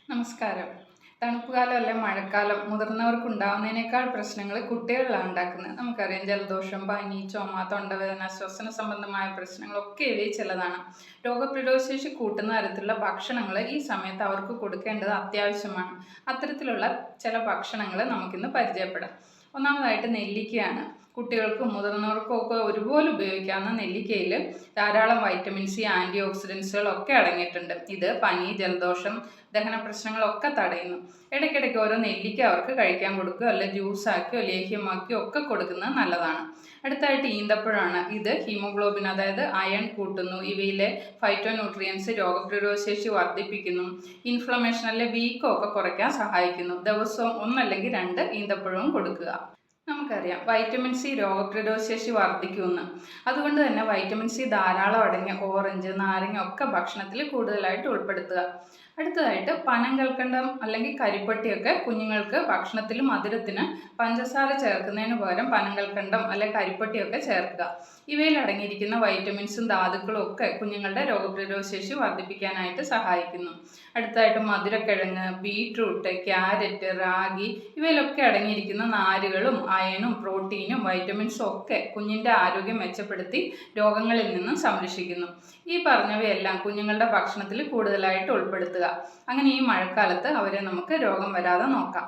നമസ്കാരം. തണുപ്പുകാലം അല്ലെ മഴക്കാലം മുതിർന്നവർക്ക് ഉണ്ടാവുന്നതിനേക്കാൾ പ്രശ്നങ്ങൾ കുട്ടികളിലാണ് ഉണ്ടാക്കുന്നത്. നമുക്കറിയാം, ജലദോഷം, പനി, ചുമ, തൊണ്ടവേദന, ശ്വസന സംബന്ധമായ പ്രശ്നങ്ങളൊക്കെ ഇവയിൽ ചിലതാണ്. രോഗപ്രതിരോധശേഷി കൂട്ടുന്ന തരത്തിലുള്ള ഭക്ഷണങ്ങൾ ഈ സമയത്ത് അവർക്ക് കൊടുക്കേണ്ടത് അത്യാവശ്യമാണ്. അത്തരത്തിലുള്ള ചില ഭക്ഷണങ്ങൾ നമുക്കിന്ന് പരിചയപ്പെടാം. ഒന്നാമതായിട്ട് നെല്ലിക്കയാണ്. കുട്ടികൾക്കും മുതിർന്നവർക്കും ഒക്കെ ഒരുപോലെ ഉപയോഗിക്കാവുന്ന നെല്ലിക്കയിൽ ധാരാളം വൈറ്റമിൻ സി, ആൻറ്റി ഓക്സിഡൻസുകളൊക്കെ അടങ്ങിയിട്ടുണ്ട്. ഇത് പനി, ജലദോഷം, ദഹന പ്രശ്നങ്ങളൊക്കെ തടയുന്നു. ഇടയ്ക്കിടയ്ക്ക് ഓരോ നെല്ലിക്ക അവർക്ക് കഴിക്കാൻ കൊടുക്കുക, അല്ലെ ജ്യൂസാക്കിയോ ലേഹ്യമാക്കിയോ ഒക്കെ കൊടുക്കുന്നത് നല്ലതാണ്. അടുത്തായിട്ട് ഈന്തപ്പഴമാണ്. ഇത് ഹീമോഗ്ലോബിൻ, അതായത് അയൺ കൂട്ടുന്നു. ഇവയിലെ ഫൈറ്റോ ന്യൂട്രിയൻസ് രോഗപ്രതിരോധശേഷി വർദ്ധിപ്പിക്കുന്നു. ഇൻഫ്ലമേഷൻ അല്ലെ വീക്കം ഒക്കെ കുറയ്ക്കാൻ സഹായിക്കുന്നു. ദിവസവും ഒന്നല്ലെങ്കിൽ 2 ഈന്തപ്പഴവും കൊടുക്കുക. നമുക്കറിയാം, വൈറ്റമിൻ സി രോഗപ്രതിരോധശേഷി വർദ്ധിക്കുമെന്ന്. അതുകൊണ്ട് തന്നെ വൈറ്റമിൻ സി ധാരാളം അടങ്ങിയ ഓറഞ്ച്, നാരങ്ങ ഒക്കെ ഭക്ഷണത്തിൽ കൂടുതലായിട്ട് ഉൾപ്പെടുത്തുക. അടുത്തതായിട്ട് പനങ്കൽക്കണ്ടം അല്ലെങ്കിൽ കരിപ്പട്ടിയൊക്കെ കുഞ്ഞുങ്ങൾക്ക് ഭക്ഷണത്തിൽ മധുരത്തിന് പഞ്ചസാര ചേർക്കുന്നതിന് പകരം പനങ്കൽക്കണ്ടം അല്ലെങ്കിൽ കരിപ്പട്ടിയൊക്കെ ചേർക്കുക. ഇവയിൽ അടങ്ങിയിരിക്കുന്ന വൈറ്റമിൻസും ധാതുക്കളും ഒക്കെ കുഞ്ഞുങ്ങളുടെ രോഗപ്രതിരോധശേഷി വർദ്ധിപ്പിക്കാനായിട്ട് സഹായിക്കുന്നു. അടുത്തതായിട്ട് മധുരക്കിഴങ്ങ്, ബീട്രൂട്ട്, ക്യാരറ്റ്, റാഗി ഇവയിലൊക്കെ അടങ്ങിയിരിക്കുന്ന നാരുകളും അയണും പ്രോട്ടീനും വൈറ്റമിൻസും ഒക്കെ കുഞ്ഞിൻ്റെ ആരോഗ്യം മെച്ചപ്പെടുത്തി രോഗങ്ങളിൽ നിന്നും സംരക്ഷിക്കുന്നു. ഈ പറഞ്ഞവയെല്ലാം കുഞ്ഞുങ്ങളുടെ ഭക്ഷണത്തിൽ കൂടുതലായിട്ട് ഉൾപ്പെടുത്തുക. അങ്ങനെ ഈ മഴക്കാലത്ത് അവരെ നമുക്ക് രോഗം വരാതെ നോക്കാം.